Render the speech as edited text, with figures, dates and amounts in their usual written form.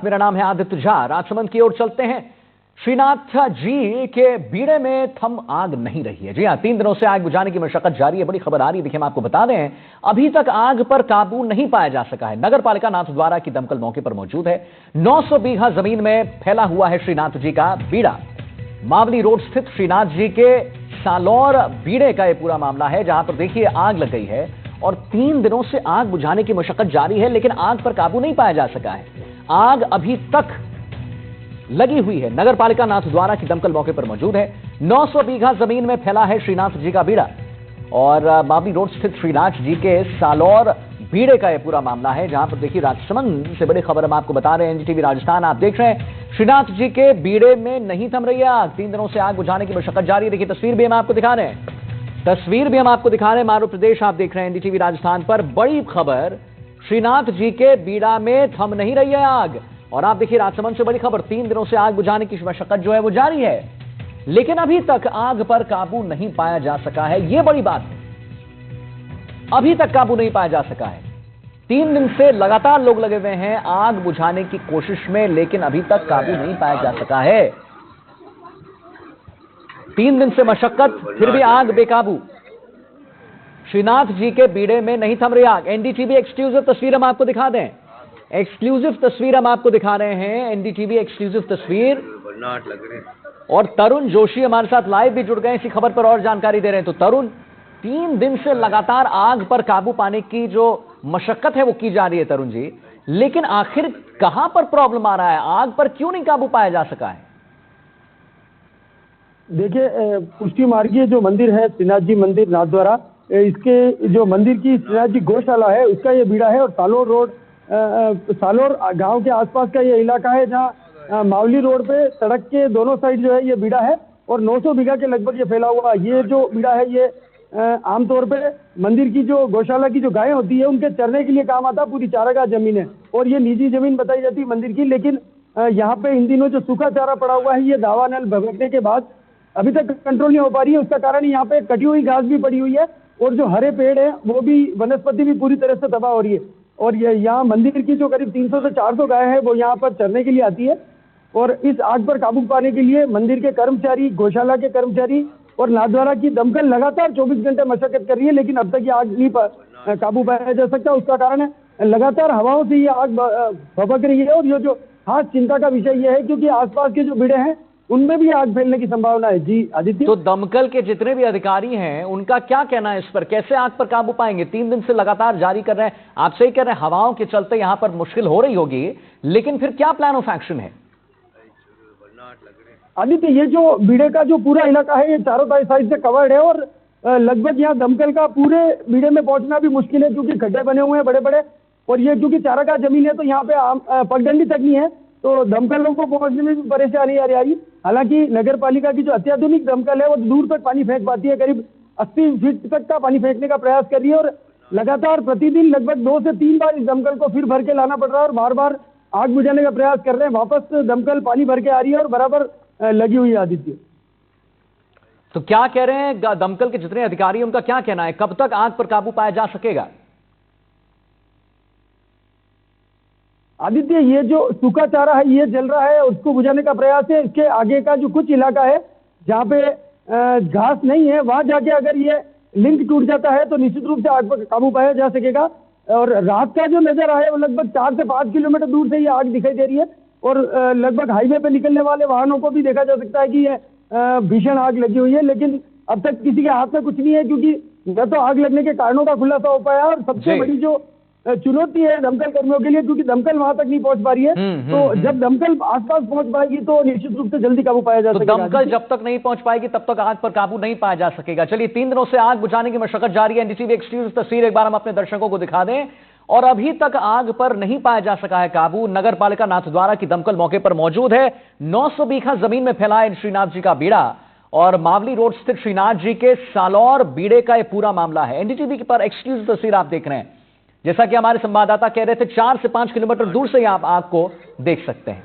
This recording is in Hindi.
मेरा नाम है आदित्य झा। राजसमंद की ओर चलते हैं। श्रीनाथ जी के बीड़े में थम आग नहीं रही है। जी हां, 3 दिनों से आग बुझाने की मशक्कत जारी है। बड़ी खबर आ रही है, देखिए हम आपको बता दें, अभी तक आग पर काबू नहीं पाया जा सका है। नगर पालिका नाथद्वारा की दमकल मौके पर मौजूद है। 900 बीघा जमीन में फैला हुआ है श्रीनाथ जी का बीड़ा। मावली रोड स्थित श्रीनाथ जी के सालौर बीड़े का यह पूरा मामला है, जहां पर देखिए आग लग गई है और 3 दिनों से आग बुझाने की मशक्कत जारी है, लेकिन आग पर काबू नहीं पाया जा सका है। आग अभी तक लगी हुई है। नगर पालिका नाथद्वारा की दमकल मौके पर मौजूद है। 900 बीघा जमीन में फैला है श्रीनाथ जी का बीड़ा और मावली रोड स्थित श्रीनाथ जी के सालौर बीड़े का यह पूरा मामला है, जहां पर देखिए राजसमंद से बड़ी खबर हम आपको बता रहे हैं। एनडीटीवी राजस्थान आप देख रहे हैं। श्रीनाथ जी के बीड़े में नहीं थम रही है आग। 3 दिनों से आग बुझाने की मशक्कत जारी है। देखिए तस्वीर भी हम आपको दिखा रहे हैं। मारो प्रदेश आप देख रहे हैं एनडीटीवी राजस्थान पर। बड़ी खबर, श्रीनाथ जी के बीड़ा में थम नहीं रही है आग। और आप देखिए राजसमंद से बड़ी खबर, 3 दिनों से आग बुझाने की मशक्कत जो है वो जारी है, लेकिन अभी तक आग पर काबू नहीं पाया जा सका है। यह बड़ी बात है, अभी तक काबू नहीं पाया जा सका है। 3 दिन से लगातार लोग लगे हुए हैं आग बुझाने की कोशिश में, लेकिन अभी तक काबू नहीं पाया जा सका है। 3 दिन से मशक्कत, फिर भी आग बेकाबू। श्रीनाथ जी के बीड़े में नहीं थम रही आग। एनडीटीवी एक्सक्लूसिव तस्वीर हम आपको दिखा दें। एक्सक्लूसिव तस्वीर हम आपको दिखा रहे हैं। एनडीटीवी एक्सक्लूसिव तस्वीर। और तरुण जोशी हमारे साथ लाइव भी जुड़ गए इसी खबर पर और जानकारी दे रहे हैं। तो तरुण, 3 दिन से लगातार आग पर काबू पाने की जो मशक्कत है वो की जा रही है तरुण जी, लेकिन आखिर कहां पर प्रॉब्लम आ रहा है? आग पर क्यों नहीं काबू पाया जा सका है? देखिए, पुष्टि मार्गीय जो मंदिर है श्रीनाथ जी मंदिर नाथद्वारा, इसके जो मंदिर की श्रीनाथ जी गौशाला है उसका ये बीड़ा है। और सालोर रोड, सालोर गांव के आसपास का ये इलाका है, जहां मावली रोड पे सड़क के दोनों साइड जो है ये बीड़ा है। और 900 बीघा के लगभग ये फैला हुआ ये जो बीड़ा है, ये आमतौर पे मंदिर की जो गौशाला की जो गायें होती है उनके चरने के लिए काम आता। पूरी चारागाह जमीन है और ये निजी जमीन बताई जाती है मंदिर की, लेकिन यहाँ पे इन दिनों जो सूखा चारा पड़ा हुआ है, ये दावा नल भगतने के बाद अभी तक कंट्रोल नहीं हो पा रही है। उसका कारण यहाँ पे कटी हुई घास भी पड़ी हुई है और जो हरे पेड़ है वो भी, वनस्पति भी पूरी तरह से तबाह हो रही है। और ये यहाँ मंदिर की जो करीब 300 से 400 गाय है वो यहाँ पर चरने के लिए आती है। और इस आग पर काबू पाने के लिए मंदिर के कर्मचारी, गौशाला के कर्मचारी और नाथद्वारा की दमकल लगातार 24 घंटे मशक्कत कर रही है, लेकिन अब तक ये आग नहीं काबू पाया जा सकता। उसका कारण है लगातार हवाओं से ये आग भभक रही है। और ये जो खास चिंता का विषय ये है क्योंकि आसपास के जो बीड़े हैं उनमें भी आग फैलने की संभावना है। जी आदित्य, तो दमकल के जितने भी अधिकारी हैं उनका क्या कहना है इस पर? कैसे आग पर काबू पाएंगे? 3 दिन से लगातार जारी कर रहे हैं, आप सही कह रहे हैं, हवाओं के चलते यहां पर मुश्किल हो रही होगी, लेकिन फिर क्या प्लान ऑफ एक्शन है? आदित्य, ये जो बीड़े का जो पूरा इलाका है ये चारों साइड से कवर्ड है और लगभग यहाँ दमकल का पूरे बीड़े में पहुंचना भी मुश्किल है क्योंकि खड्डे बने हुए हैं बड़े बड़े। और ये क्योंकि चारागाह जमीन है तो यहाँ पे पगडंडी तक नहीं है, तो दमकलों को पहुंचने में भी परेशानी आ रही। हालांकि नगर पालिका की जो अत्याधुनिक दमकल है वो दूर तक पानी फेंक पाती है, करीब 80 फीट तक का पानी फेंकने का प्रयास कर रही है। और लगातार प्रतिदिन लगभग 2 से 3 बार इस दमकल को फिर भर के लाना पड़ रहा है और बार बार आग बुझाने का प्रयास कर रहे हैं। वापस दमकल पानी भर के आ रही है और बराबर लगी हुई है। आदित्य, तो क्या कह रहे हैं दमकल के जितने अधिकारी हैं, उनका क्या कहना है, कब तक आग पर काबू पाया जा सकेगा? आदित्य, ये जो सूखा चारा है ये जल रहा है, उसको बुझाने का प्रयास है। इसके आगे का जो कुछ इलाका है जहाँ पे घास नहीं है, वहां जाके अगर ये लिंक टूट जाता है तो निश्चित रूप से आग पर काबू पाया जा सकेगा। और रात का जो नजारा है वो लगभग 4 से 5 किलोमीटर दूर से ये आग दिखाई दे रही है और लगभग हाईवे पे निकलने वाले वाहनों को भी देखा जा सकता है कि ये भीषण आग लगी हुई है। लेकिन अब तक किसी के हाथ में कुछ नहीं है क्योंकि न तो आग लगने के कारणों का खुलासा हो पाया और सबसे बड़ी जो चुनौती है दमकल कर्मियों के लिए, क्योंकि दमकल वहां तक नहीं पहुंच पा रही है। तो जब दमकल आसपास पहुंच पाएगी तो निश्चित रूप से जल्दी काबू पाया जा सकेगा। दमकल जब तक नहीं पहुंच पाएगी तब तक आग पर काबू नहीं पाया जा सकेगा। चलिए, 3 दिनों से आग बुझाने की मशक्कत जारी है। एनडीटीवी एक्सक्लूसिव तस्वीर एक बार हम अपने दर्शकों को दिखा दें। और अभी तक आग पर नहीं पाया जा सका है काबू। नगर पालिका नाथद्वारा की दमकल मौके पर मौजूद है। 900 बीघा जमीन में फैला है श्रीनाथ जी का बीड़ा और मावली रोड स्थित श्रीनाथ जी के सालौर बीड़े का यह पूरा मामला है। एनडीटीवी पर एक्सक्लूसिव तस्वीर आप देख रहे हैं। जैसा कि हमारे संवाददाता कह रहे थे, 4 से 5 किलोमीटर दूर से आप आग को देख सकते हैं।